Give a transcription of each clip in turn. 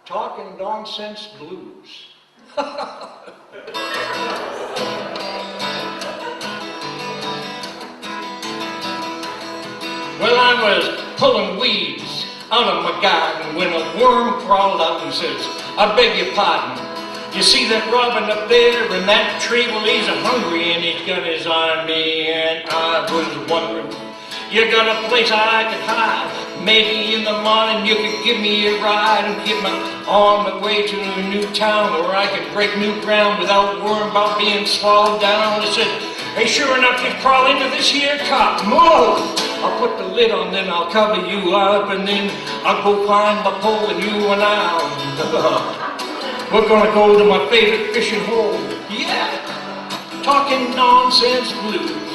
Talkin Nonsense Blues. Well, I was pulling weeds out of my garden when a worm crawled out and says, I beg your pardon. You see that robin up there in that tree? Well, he's hungry and he's got his eye on me, and I was wondering, you got a place I could hide? Maybe in the morning you could give me a ride and get me on my way to a new town where I could break new ground without worrying about being swallowed down. I said, hey, sure enough, you crawl into this here cup. Move! I'll put the lid on, then I'll cover you up, and then I'll go find my pole and you and we're gonna go to my favorite fishing hole. Yeah! Talkin Nonsense Blues.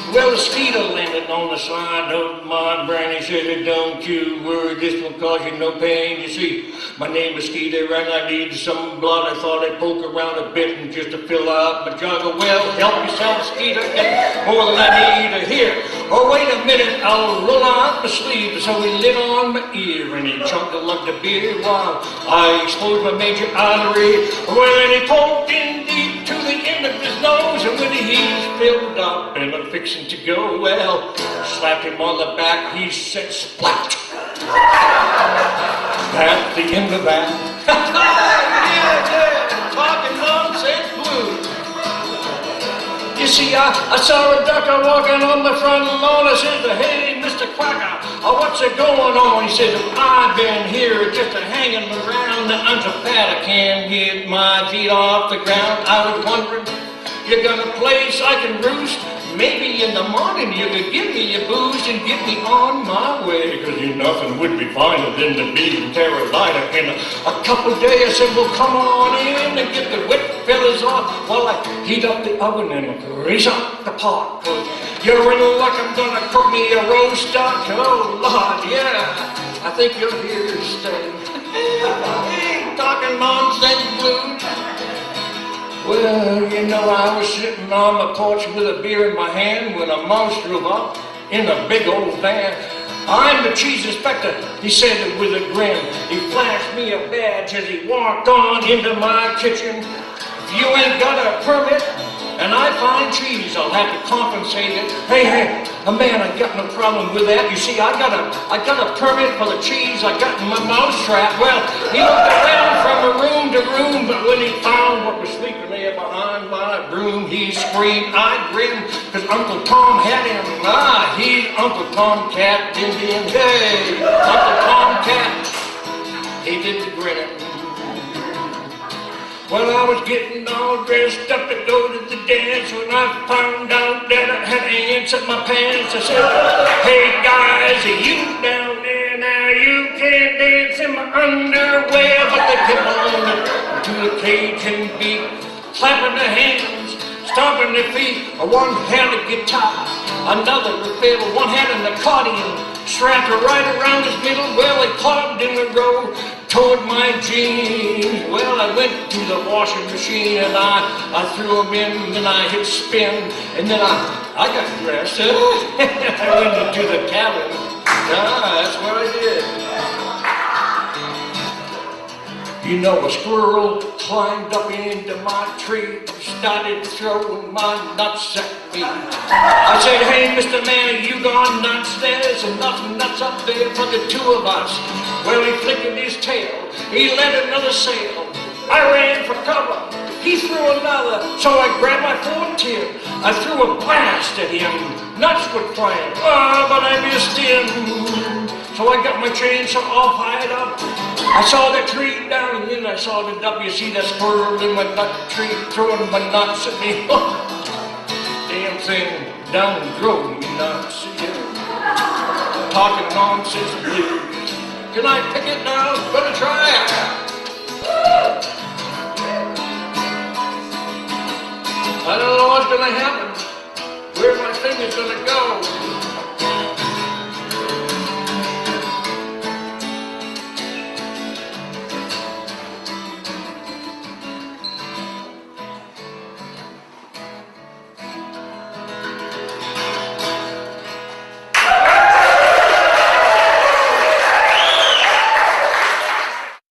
Well, the mosquito landed on the side of my brain. He said, don't you worry, this will cause you no pain. You see, my name is Skeeter and I need some blood. I thought I'd poke around a bit and just to fill up my jug. Well, help yourself, Skeeter, get more than I need to hear. Oh, wait a minute, I'll roll out my sleeve. So he lit on my ear and he chugged a lug of beer while I exposed my major artery. Well, and he poked in deep to the end of his nose, and when he's filled up and I'm fixing to go, well, slapped him on the back, he said, splat! At the end of that. Yeah, Talkin Nonsense Blues. You see, I saw a ducker walking on the front lawn. I said, hey, Mr. Quacker, what's it going on? He said, I've been here just hanging around. I'm so fat I can't get my feet off the ground. I was wondering, you got a place I can roost? Maybe in the morning you could give me a boost and get me on my way. Cause nothing would be finer than to be in Carolina in a couple days. I said, well, come on in and get the wet fellas off while I heat up the oven and grease up the pot. Cause you're in luck, I'm gonna cook me a roast duck. Oh, Lord, yeah, I think you're here to stay. Hey, Talkin Nonsense Blues. Well, you know, I was sitting on the porch with a beer in my hand when a mouse drove up in a big old van. I'm the cheese inspector, he said with a grin. He flashed me a badge as he walked on into my kitchen. If you ain't got a permit and I find cheese, I'll have to compensate it. Hey, man, I got no problem with that. You see, I got a permit for the cheese I got in my mousetrap. Well, he looked around from room to room, but when he found what was sleeping there behind my broom, he screamed. I grinned, cause Uncle Tom had him. He's Uncle Tom Cat Indian. Hey, Uncle Tom Cat. He did the grinning. Well, I was getting all dressed up to go to the dance when I found out that I had ants in my pants. I said, hey guys, are you down there now? You can't dance in my underwear. But they kept on to the Cajun beat, clapping their hands, stomping their feet. One had a guitar, another a fiddle, one had an accordion strapped right around his middle. Well, they clubbed in a row toward my jeans. Well, I went to the washing machine and I threw them in, and then I hit spin, and then I got dressed. I went into the cabin. That's what I did. You know, a squirrel climbed up into my tree, started throwing my nuts at me. I said, hey, Mr. Man, you gone nuts? There's enough nuts up there for the two of us. Well, he flickered his tail, he let another sail. I ran for cover, he threw another, so I grabbed my fourth tip. I threw a blast at him, nuts were flying, but I missed him. So I got my chainsaw all fired up. I saw the tree down, and then I saw the W. See that squirrel in my nut tree throwing my nuts at me. Damn thing down drove me nuts. Yeah. Talkin Nonsense Blues. Can I pick it now? Gonna try it. I don't know what's gonna happen, where my finger's gonna go.